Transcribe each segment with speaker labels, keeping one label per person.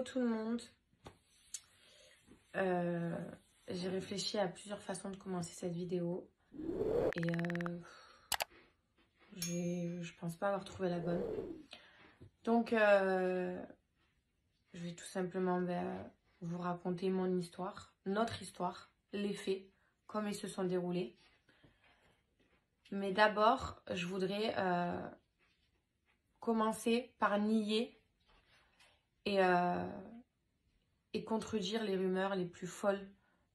Speaker 1: tout le monde. J'ai réfléchi à plusieurs façons de commencer cette vidéo. Et je pense pas avoir trouvé la bonne. Donc, je vais tout simplement vous raconter mon histoire, notre histoire, les faits, comme ils se sont déroulés. Mais d'abord, je voudrais commencer par nier et contredire les rumeurs les plus folles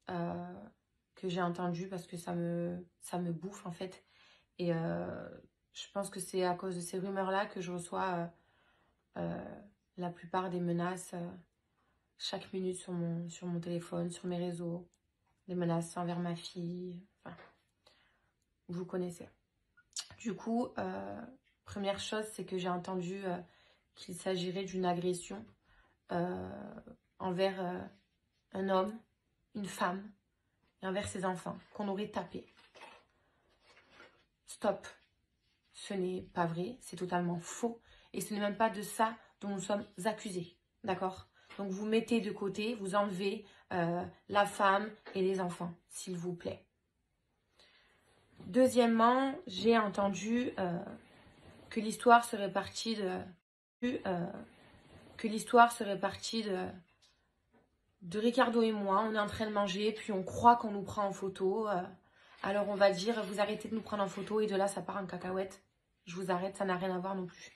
Speaker 1: que j'ai entendues parce que ça me bouffe en fait. Et je pense que c'est à cause de ces rumeurs-là que je reçois la plupart des menaces chaque minute sur mon téléphone, sur mes réseaux. Des menaces envers ma fille. Enfin, vous connaissez. Du coup, première chose, c'est que j'ai entendu qu'il s'agirait d'une agression envers un homme, une femme et envers ses enfants, qu'on aurait tapé. Stop. Ce n'est pas vrai, c'est totalement faux. Et ce n'est même pas de ça dont nous sommes accusés. D'accord? Donc vous mettez de côté, vous enlevez la femme et les enfants, s'il vous plaît. Deuxièmement, j'ai entendu que l'histoire serait partie de Ricardo et moi. On est en train de manger, puis on croit qu'on nous prend en photo. Alors on va dire, vous arrêtez de nous prendre en photo et de là ça part en cacahuète. Je vous arrête, ça n'a rien à voir non plus.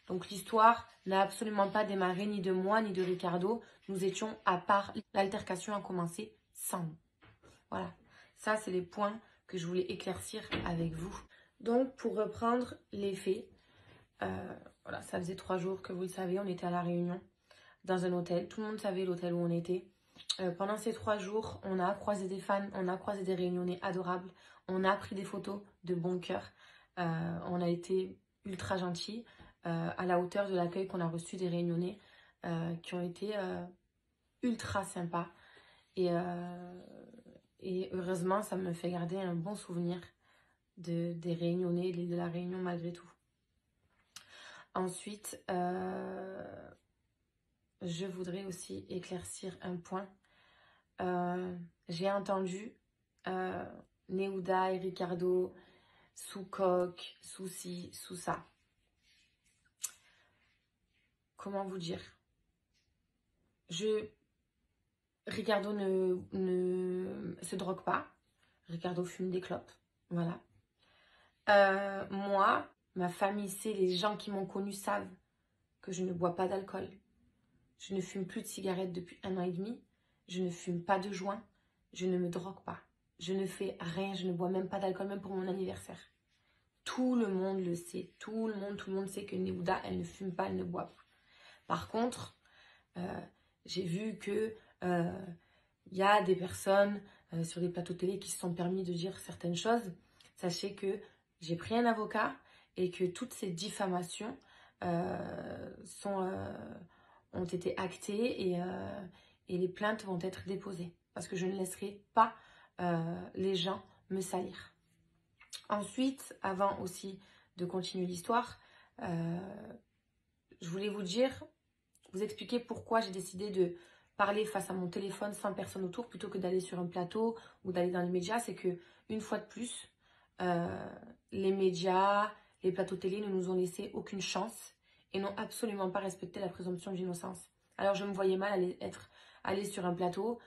Speaker 1: Donc l'histoire n'a absolument pas démarré ni de moi ni de Ricardo. Nous étions à part, l'altercation a commencé sans nous. Voilà, ça c'est les points que je voulais éclaircir avec vous. Donc pour reprendre les faits, voilà, ça faisait 3 jours que vous le savez, on était à La Réunion, dans un hôtel. Tout le monde savait l'hôtel où on était. Pendant ces 3 jours, on a croisé des fans, on a croisé des Réunionnais adorables, on a pris des photos de bon cœur. On a été ultra gentils, à la hauteur de l'accueil qu'on a reçu des Réunionnais, qui ont été ultra sympas. Et heureusement, ça me fait garder un bon souvenir des Réunionnais, de la Réunion malgré tout. Ensuite, je voudrais aussi éclaircir un point. J'ai entendu Néouda et Ricardo sous coque, sous ci, sous ça. Comment vous dire? Ricardo ne se drogue pas. Ricardo fume des clopes. Voilà. Moi, ma famille sait, les gens qui m'ont connue savent que je ne bois pas d'alcool. Je ne fume plus de cigarettes depuis 1 an et demi. Je ne fume pas de joint. Je ne me drogue pas. Je ne fais rien. Je ne bois même pas d'alcool, même pour mon anniversaire. Tout le monde le sait. Tout le monde sait que Néouda, elle ne fume pas, elle ne boit pas. Par contre, j'ai vu que y a des personnes sur les plateaux télé qui se sont permis de dire certaines choses. Sachez que j'ai pris un avocat et que toutes ces diffamations ont été actées et les plaintes vont être déposées. Parce que je ne laisserai pas les gens me salir. Ensuite, avant aussi de continuer l'histoire, je voulais vous expliquer pourquoi j'ai décidé de parler face à mon téléphone sans personne autour plutôt que d'aller sur un plateau ou d'aller dans les médias. C'est que, une fois de plus, les médias, les plateaux télé ne nous ont laissé aucune chance et n'ont absolument pas respecté la présomption d'innocence. Alors je me voyais mal aller sur un plateau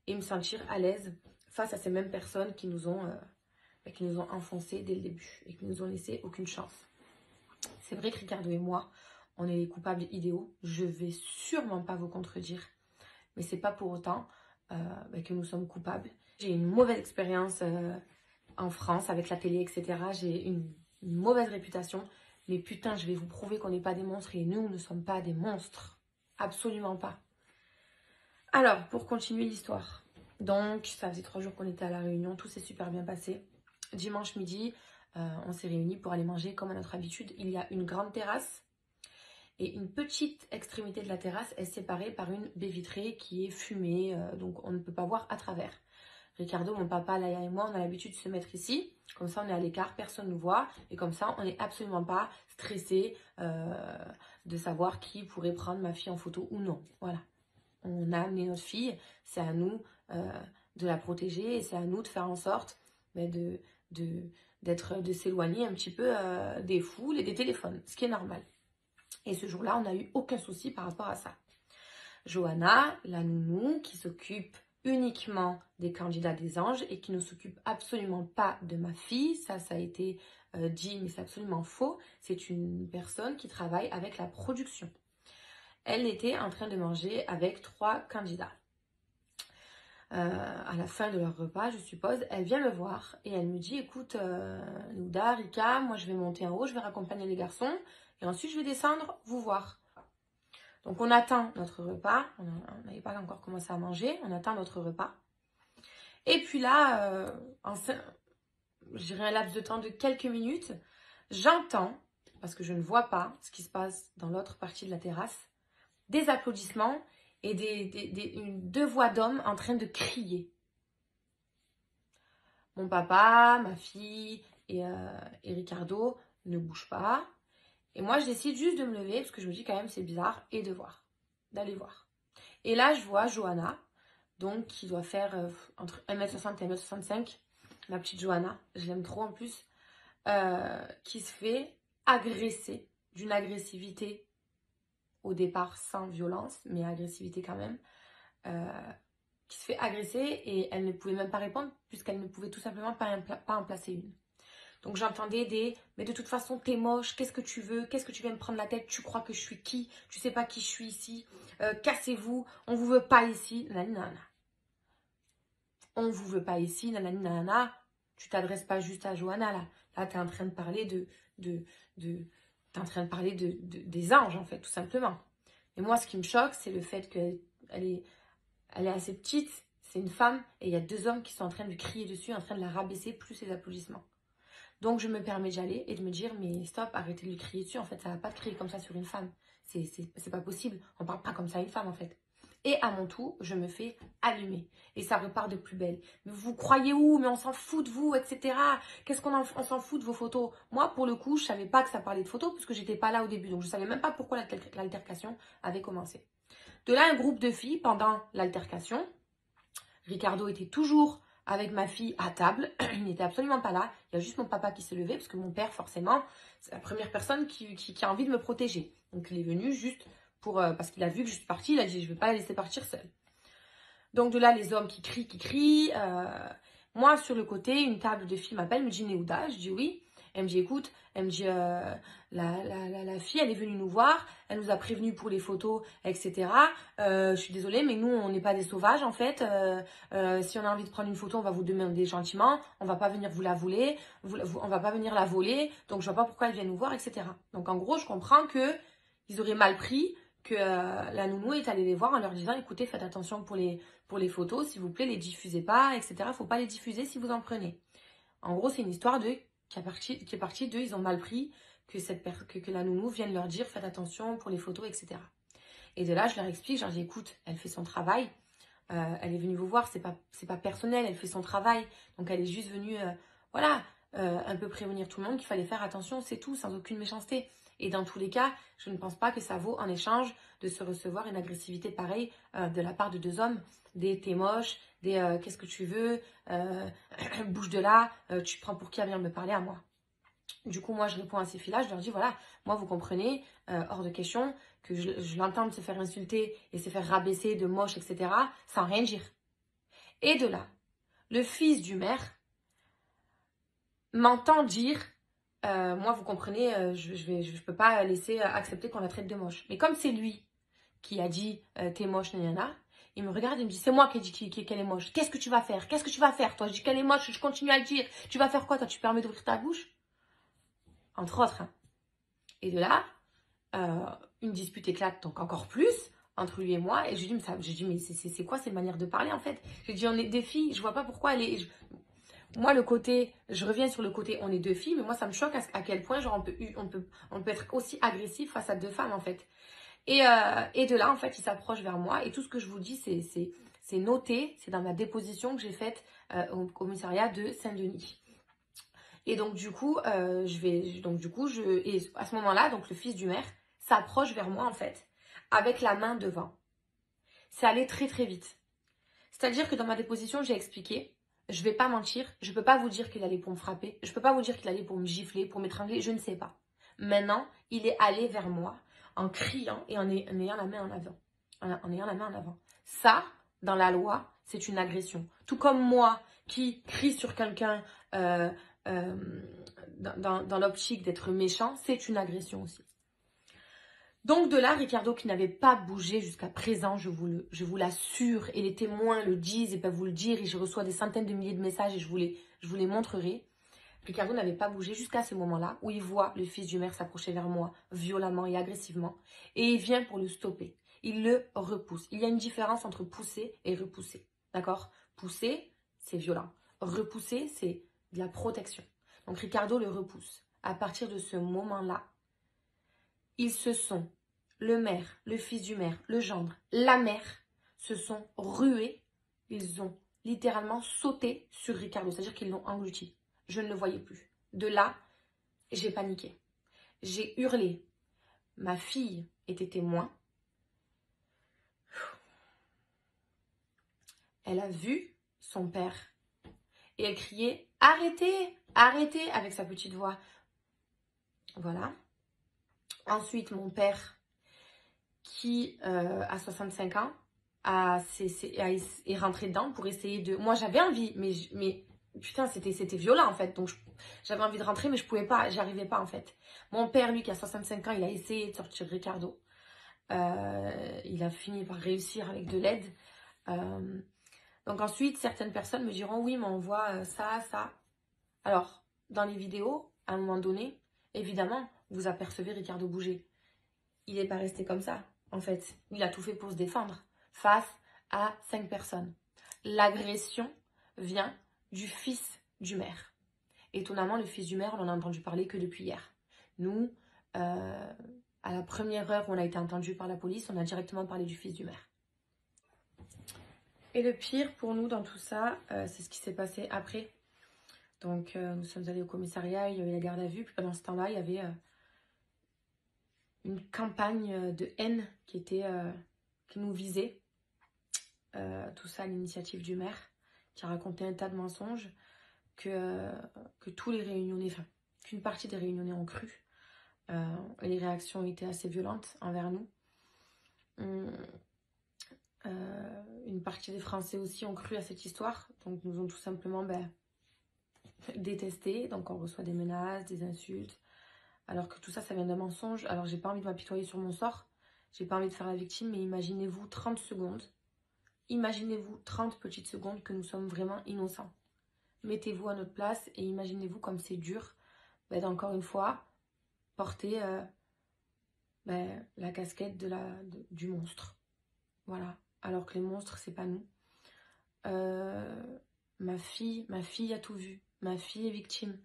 Speaker 1: et me sentir à l'aise face à ces mêmes personnes qui nous ont enfoncés dès le début et qui nous ont laissé aucune chance. C'est vrai que Ricardo et moi, on est les coupables idéaux. Je vais sûrement pas vous contredire. Mais c'est pas pour autant que nous sommes coupables. J'ai une mauvaise expérience en France avec la télé, etc. J'ai une mauvaise réputation. Mais putain, je vais vous prouver qu'on n'est pas des monstres. Et nous ne sommes pas des monstres. Absolument pas. Alors, pour continuer l'histoire. Donc, ça faisait 3 jours qu'on était à La Réunion. Tout s'est super bien passé. Dimanche midi, on s'est réunis pour aller manger comme à notre habitude. Il y a une grande terrasse. Et une petite extrémité de la terrasse est séparée par une baie vitrée qui est fumée, donc on ne peut pas voir à travers. Ricardo, mon papa, Laïa et moi, on a l'habitude de se mettre ici. Comme ça, on est à l'écart, personne ne nous voit. Et comme ça, on n'est absolument pas stressé de savoir qui pourrait prendre ma fille en photo ou non. Voilà. On a amené notre fille, c'est à nous de la protéger et c'est à nous de faire en sorte de s'éloigner un petit peu des foules et des téléphones, ce qui est normal. Et ce jour-là, on n'a eu aucun souci par rapport à ça. Johanna, la nounou, qui s'occupe uniquement des candidats des anges et qui ne s'occupe absolument pas de ma fille, ça a été dit, mais c'est absolument faux. C'est une personne qui travaille avec la production. Elle était en train de manger avec 3 candidats. À la fin de leur repas, je suppose, elle vient me voir et elle me dit, écoute, Nouda, Rika, moi je vais monter en haut, je vais raccompagner les garçons et ensuite je vais descendre vous voir. Donc on attend notre repas, on n'avait pas encore commencé à manger, on attend notre repas. Et puis là, je dirais un laps de temps de quelques minutes, j'entends, parce que je ne vois pas ce qui se passe dans l'autre partie de la terrasse, des applaudissements et 2 voix d'hommes en train de crier. Mon papa, ma fille et Ricardo ne bougent pas. Et moi, je décide juste de me lever parce que je me dis quand même c'est bizarre et d'aller voir. Et là, je vois Johanna, donc qui doit faire entre 1m60 et 1m65, ma petite Johanna, je l'aime trop en plus, qui se fait agresser d'une agressivité au départ sans violence, mais agressivité quand même, qui se fait agresser et elle ne pouvait même pas répondre puisqu'elle ne pouvait tout simplement pas en placer une. Donc j'entendais mais de toute façon t'es moche, qu'est-ce que tu veux, qu'est-ce que tu viens me prendre la tête, tu crois que je suis qui, tu sais pas qui je suis ici, cassez-vous, on vous veut pas ici, nanana. On vous veut pas ici, nanana. Tu t'adresses pas juste à Johanna là. Là t'es en train de parler t'es en train de parler des anges en fait, tout simplement. Et moi ce qui me choque, c'est le fait qu'elle est assez petite, c'est une femme, et il y a 2 hommes qui sont en train de crier dessus, en train de la rabaisser, plus les applaudissements. Donc je me permets d'y aller et de me dire, mais stop, arrêtez de lui crier dessus, en fait, ça va pas de crier comme ça sur une femme. C'est pas possible, on parle pas comme ça à une femme, en fait. Et à mon tour, je me fais allumer. Et ça repart de plus belle. Mais vous croyez où? Mais on s'en fout de vous, etc. Qu'est-ce on s'en fout de vos photos? Moi, pour le coup, je savais pas que ça parlait de photos, puisque j'étais pas là au début. Donc je savais même pas pourquoi l'altercation avait commencé. De là, un groupe de filles, pendant l'altercation, Ricardo était toujours avec ma fille à table. Il n'était absolument pas là. Il y a juste mon papa qui s'est levé parce que mon père, forcément, c'est la première personne qui a envie de me protéger. Donc, il est venu juste parce qu'il a vu que je suis partie. Il a dit, je ne vais pas la laisser partir seule. Donc, de là, les hommes qui crient. Moi, sur le côté, une table de filles m'appelle, me dit Néouda. Je dis oui. Elle me dit, écoute, elle me dit, la fille, elle est venue nous voir, elle nous a prévenus pour les photos, etc. Je suis désolée, mais nous, on n'est pas des sauvages, en fait. Si on a envie de prendre une photo, on va vous demander gentiment, on va pas venir vous la voler, on va pas venir la voler, donc je vois pas pourquoi elle vient nous voir, etc. Donc, en gros, je comprends que ils auraient mal pris que la nounou est allée les voir en leur disant, écoutez, faites attention pour les photos, s'il vous plaît, les diffusez pas, etc. Faut pas les diffuser si vous en prenez. En gros, c'est une histoire qui est partie d'eux, ils ont mal pris que la nounou vienne leur dire faites attention pour les photos, etc. Et de là, je leur explique, je leur dis écoute, elle fait son travail, elle est venue vous voir, c'est pas personnel, elle fait son travail, donc elle est juste venue, un peu prévenir tout le monde qu'il fallait faire attention, c'est tout, sans aucune méchanceté. Et dans tous les cas, je ne pense pas que ça vaut en échange de se recevoir une agressivité pareille de la part de 2 hommes, des t'es moche, des qu'est-ce que tu veux, bouge de là, tu prends pour qui à venir me parler à moi. Du coup, moi, je réponds à ces filles-là, je leur dis, voilà, moi, vous comprenez, hors de question, que je l'entende se faire insulter et se faire rabaisser de moche, etc., sans rien dire. Et de là, le fils du maire m'entend dire, moi, vous comprenez, je peux pas laisser accepter qu'on la traite de moche. Mais comme c'est lui qui a dit, t'es moche, nanana, il me regarde et me dit, c'est moi qui ai dit qu'elle est moche. Qu'est-ce que tu vas faire? Qu'est-ce que tu vas faire, toi? Je dis qu'elle est moche, je continue à le dire. Tu vas faire quoi, toi? Tu permets d'ouvrir ta bouche? Entre autres. Hein. Et de là, une dispute éclate donc encore plus entre lui et moi. Et je lui dis, mais c'est quoi ces manières de parler en fait? Je lui dis, on est des filles, je vois pas pourquoi elle est... Moi, je reviens sur le côté, on est 2 filles, mais moi, ça me choque à quel point genre, on peut être aussi agressif face à 2 femmes en fait. Et de là, en fait, il s'approche vers moi. Et tout ce que je vous dis, c'est noté, c'est dans ma déposition que j'ai faite au commissariat de Saint-Denis. Et donc, du coup, et à ce moment-là, donc le fils du maire s'approche vers moi en fait, avec la main devant. C'est allé très très vite. C'est-à-dire que dans ma déposition, j'ai expliqué, je vais pas mentir, je peux pas vous dire qu'il allait pour me frapper, je peux pas vous dire qu'il allait pour me gifler, pour m'étrangler, je ne sais pas. Maintenant, il est allé vers moi en criant et en ayant la main en avant. En ayant la main en avant. Ça, dans la loi, c'est une agression. Tout comme moi qui crie sur quelqu'un dans l'optique d'être méchant, c'est une agression aussi. Donc de là, Ricardo qui n'avait pas bougé jusqu'à présent, je vous l'assure, et les témoins le disent et peuvent vous le dire, et je reçois des centaines de milliers de messages et je vous les montrerai. Ricardo n'avait pas bougé jusqu'à ce moment-là où il voit le fils du maire s'approcher vers moi violemment et agressivement, et il vient pour le stopper. Il le repousse. Il y a une différence entre pousser et repousser. D'accord? Pousser, c'est violent. Repousser, c'est de la protection. Donc Ricardo le repousse. À partir de ce moment-là, ils se sont, le maire, le fils du maire, le gendre, la mère, se sont rués. Ils ont littéralement sauté sur Ricardo, c'est-à-dire qu'ils l'ont englouti. Je ne le voyais plus. De là, j'ai paniqué. J'ai hurlé. Ma fille était témoin. Elle a vu son père et elle criait « Arrêtez, arrêtez » avec sa petite voix. Voilà. Ensuite, mon père, qui a 65 ans, est rentré dedans pour essayer de... Moi, j'avais envie, mais putain, c'était violent, en fait. Donc, j'avais envie de rentrer, mais je pouvais pas, j'arrivais pas, en fait. Mon père, lui, qui a 65 ans, il a essayé de sortir Ricardo. Il a fini par réussir avec de l'aide. Donc ensuite, certaines personnes me diront, oui, mais on voit ça, ça. Alors, dans les vidéos, à un moment donné, évidemment, vous apercevez Ricardo bouger. Il n'est pas resté comme ça, en fait. Il a tout fait pour se défendre face à 5 personnes. L'agression vient du fils du maire. Étonnamment, le fils du maire, on n'en a entendu parler que depuis hier. Nous, à la première heure où on a été entendu par la police, on a directement parlé du fils du maire. Et le pire pour nous dans tout ça, c'est ce qui s'est passé après. Donc, nous sommes allés au commissariat, il y avait la garde à vue. Puis pendant ce temps-là, il y avait une campagne de haine qui nous visait. Tout ça à l'initiative du maire, qui a raconté un tas de mensonges que tous les Réunionnais, enfin, qu'une partie des Réunionnais ont cru. Les réactions étaient assez violentes envers nous. Une partie des Français aussi ont cru à cette histoire, donc nous ont tout simplement détestés. Donc on reçoit des menaces, des insultes, alors que tout ça, ça vient d'un mensonge. Alors j'ai pas envie de m'apitoyer sur mon sort, j'ai pas envie de faire la victime, mais imaginez-vous 30 secondes, imaginez-vous 30 petites secondes que nous sommes vraiment innocents. Mettez-vous à notre place et imaginez-vous comme c'est dur d'encore une fois porter la casquette du monstre. Voilà. Alors que les monstres, c'est pas nous. Ma fille a tout vu. Ma fille est victime.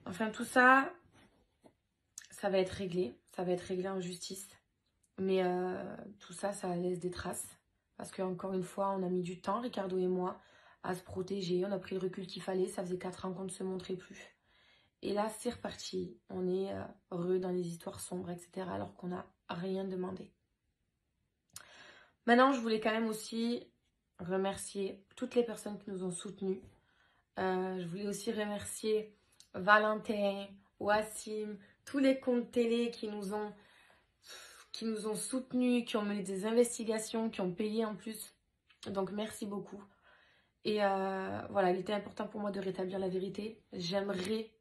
Speaker 1: Enfin, tout ça, ça va être réglé. Ça va être réglé en justice. Mais tout ça, ça laisse des traces. Parce qu'encore une fois, on a mis du temps, Ricardo et moi, à se protéger. On a pris le recul qu'il fallait. Ça faisait 4 ans qu'on ne se montrait plus. Et là, c'est reparti. On est heureux dans les histoires sombres, etc. Alors qu'on n'a rien demandé. Maintenant, je voulais quand même aussi remercier toutes les personnes qui nous ont soutenus. Je voulais aussi remercier Valentin, Wassim, tous les comptes télé qui nous ont soutenus, qui ont mené des investigations, qui ont payé en plus. Donc, merci beaucoup. Et voilà, il était important pour moi de rétablir la vérité. J'aimerais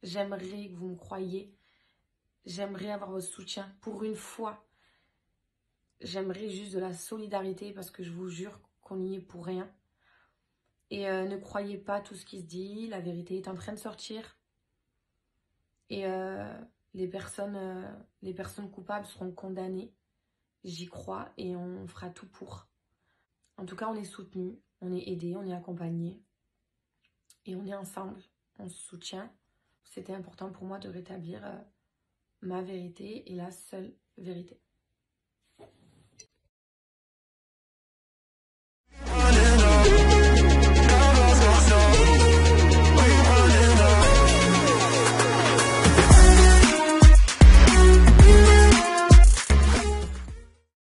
Speaker 1: que vous me croyiez. J'aimerais avoir votre soutien pour une fois. J'aimerais juste de la solidarité parce que je vous jure qu'on n'y est pour rien. Et ne croyez pas tout ce qui se dit. La vérité est en train de sortir. Et les personnes coupables seront condamnées. J'y crois et on fera tout pour. En tout cas, on est soutenus, on est aidés, on est accompagnés. Et on est ensemble, on se soutient. C'était important pour moi de rétablir ma vérité et la seule vérité.